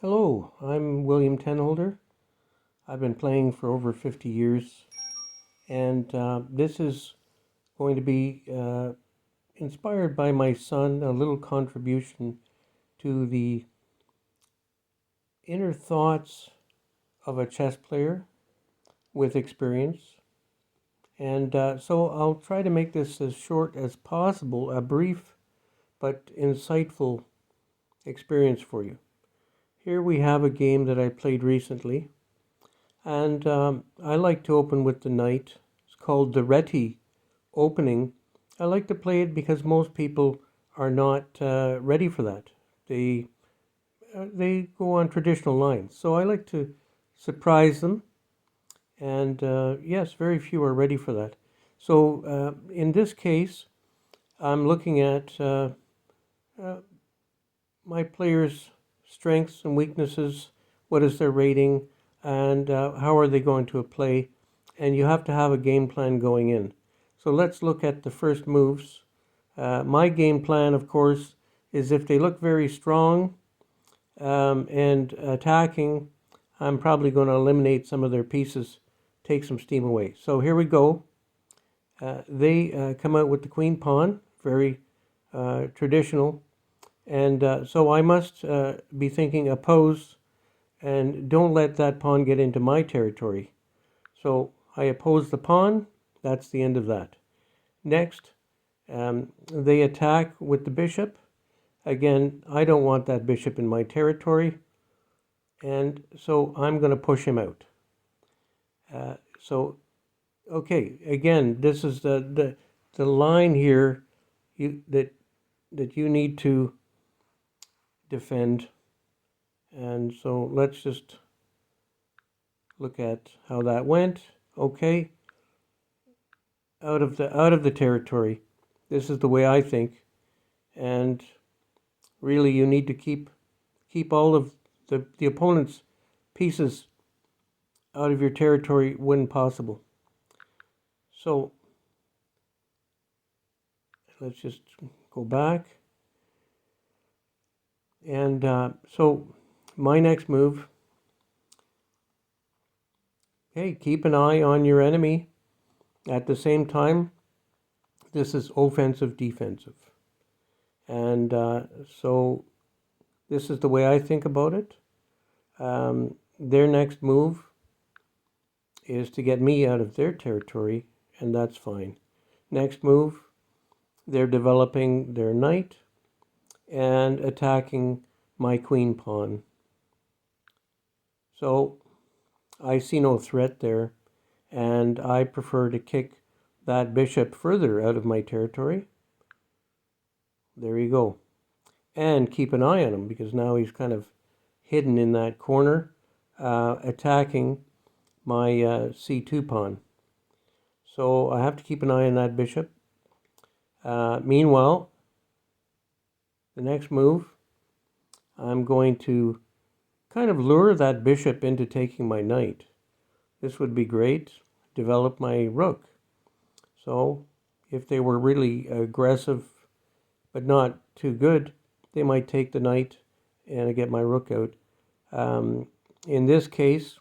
Hello, I'm William Tenholder. I've been playing for over 50 years, and this is going to be inspired by my son, a little contribution to the inner thoughts of a chess player with experience. And so I'll try to make this as short as possible, a brief but insightful experience for you. Here we have a game that I played recently. And I like to open with the knight. It's called the Reti opening. I like to play it because most people are not ready for that. They go on traditional lines. So I like to surprise them. And yes, very few are ready for that. So in this case, I'm looking at uh, my players' strengths and weaknesses. What is their rating? And how are they going to play? And you have to have a game plan going in. So let's look at the first moves. My game plan, of course, is if they look very strong and attacking, I'm probably going to eliminate some of their pieces, take some steam away. So here we go. They come out with the queen pawn, very traditional. And so I must be thinking oppose and don't let that pawn get into my territory. So I oppose the pawn. That's the end of that. Next, they attack with the bishop. Again, I don't want that bishop in my territory. And so I'm going to push him out. So, okay, again, this is the line here that you need to defend. And so let's just look at how that went. Okay, out of the territory. This is the way I think, and really you need to keep all of the opponent's pieces out of your territory when possible. So let's just go back, and so my next move. Okay, keep an eye on your enemy. At the same time, this is offensive, defensive. And so this is the way I think about it. Their next move is to get me out of their territory, and that's fine. Next move, they're developing their knight and attacking my queen pawn. So I see no threat there, and I prefer to kick that bishop further out of my territory. There you go. And keep an eye on him because now he's kind of hidden in that corner, attacking my c2 pawn. So I have to keep an eye on that bishop. Meanwhile, the next move, I'm going to kind of lure that bishop into taking my knight. This would be great. Develop my rook. So if they were really aggressive but not too good, they might take the knight and get my rook out. In this case,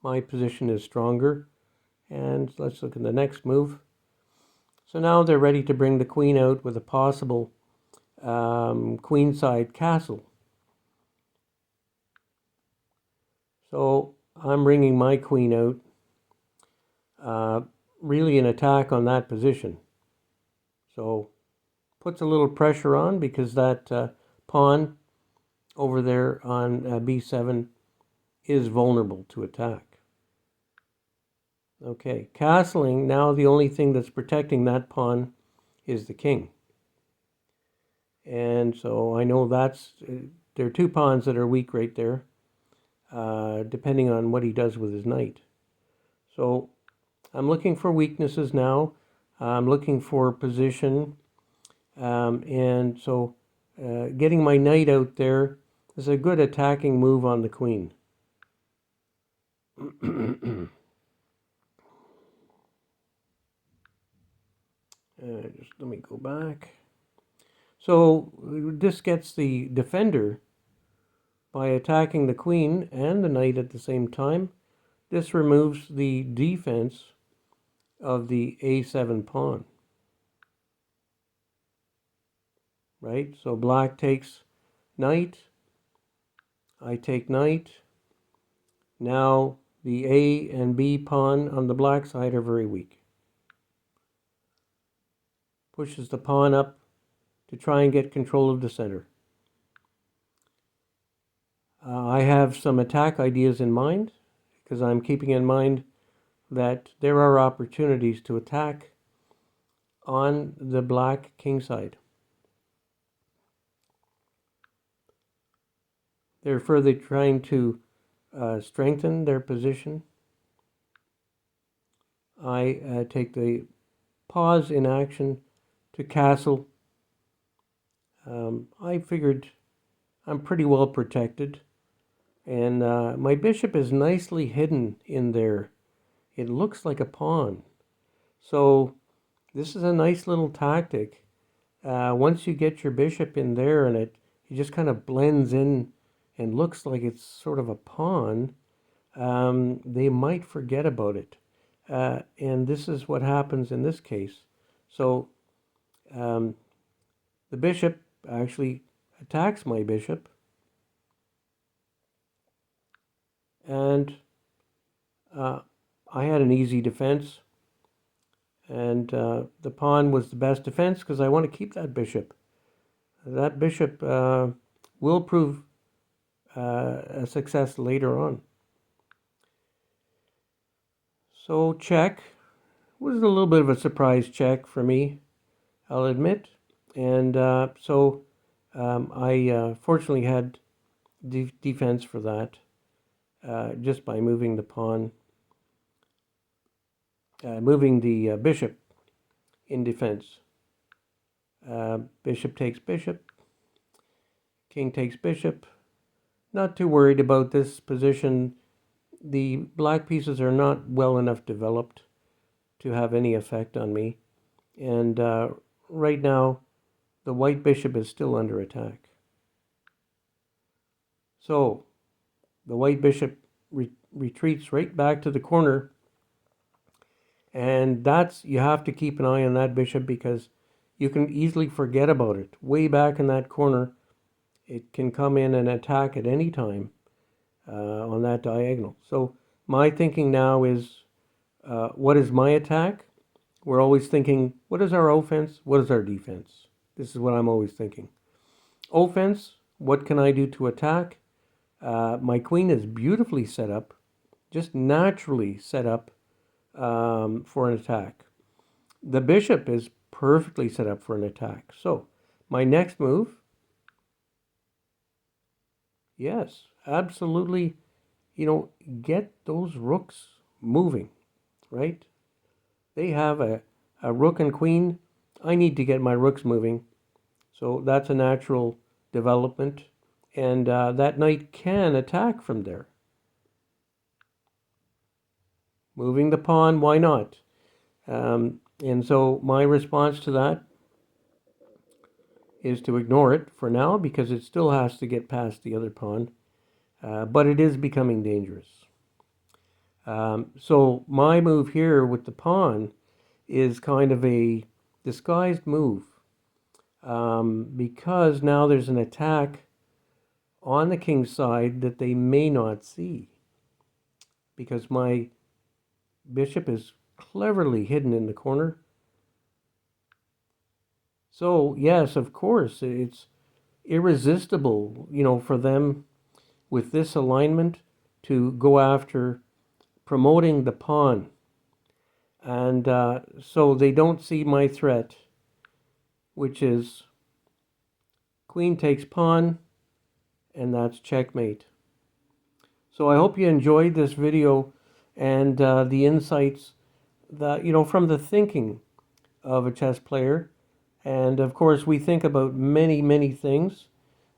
my position is stronger. And let's look at the next move. So now they're ready to bring the queen out with a possible queenside castle. So I'm bringing my queen out, really an attack on that position. So puts a little pressure on because that pawn over there on b7 is vulnerable to attack. Okay, castling, now the only thing that's protecting that pawn is the king. And so I know there are two pawns that are weak right there, depending on what he does with his knight. So I'm looking for weaknesses now. I'm looking for position. And so getting my knight out there is a good attacking move on the queen. Just let me go back. So this gets the defender by attacking the queen and the knight at the same time, this removes the defense of the a7 pawn. Right? So black takes knight, I take knight. Now the A and B pawn on the black side are very weak. Pushes the pawn up to try and get control of the center. I have some attack ideas in mind because I'm keeping in mind that there are opportunities to attack on the black king side. They're further trying to strengthen their position. I take the pause in action to castle. I figured I'm pretty well protected, and my bishop is nicely hidden in there. It looks like a pawn. So this is a nice little tactic. Once you get your bishop in there and it just kind of blends in and looks like it's sort of a pawn, they might forget about it. And this is what happens in this case. So the bishop actually attacks my bishop, and I had an easy defense, and the pawn was the best defense because I want to keep that bishop. That bishop will prove a success later on. So check was a little bit of a surprise check for me, I'll admit. And so I fortunately had defense for that just by moving the pawn, moving the bishop in defense. Bishop takes bishop, king takes bishop. Not too worried about this position. The black pieces are not well enough developed to have any effect on me. And right now, the white bishop is still under attack. So the white bishop retreats right back to the corner. And you have to keep an eye on that bishop because you can easily forget about it. Way back in that corner, it can come in and attack at any time on that diagonal. So my thinking now is, what is my attack? We're always thinking, what is our offense? What is our defense? This is what I'm always thinking. Offense, what can I do to attack? My queen is beautifully set up, just naturally set up for an attack. The bishop is perfectly set up for an attack. So my next move, yes, absolutely, get those rooks moving, right? They have a rook and queen. I need to get my rooks moving. So that's a natural development. And that knight can attack from there. Moving the pawn, why not? And so my response to that is to ignore it for now because it still has to get past the other pawn. But it is becoming dangerous. So my move here with the pawn is kind of a disguised move because now there's an attack on the king's side that they may not see because my bishop is cleverly hidden in the corner. So yes, of course, it's irresistible, for them with this alignment to go after promoting the pawn. And so they don't see my threat, which is queen takes pawn, and that's checkmate. So I hope you enjoyed this video and the insights that, from the thinking of a chess player. And of course, we think about many, many things,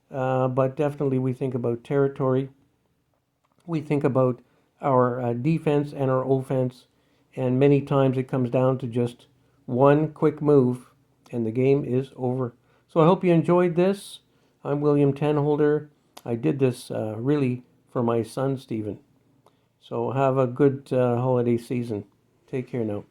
but definitely we think about territory. We think about our defense and our offense, and many times it comes down to just one quick move and the game is over. So I hope you enjoyed this. I'm William Tenholder. I did this really for my son, Stephen. So have a good holiday season. Take care now.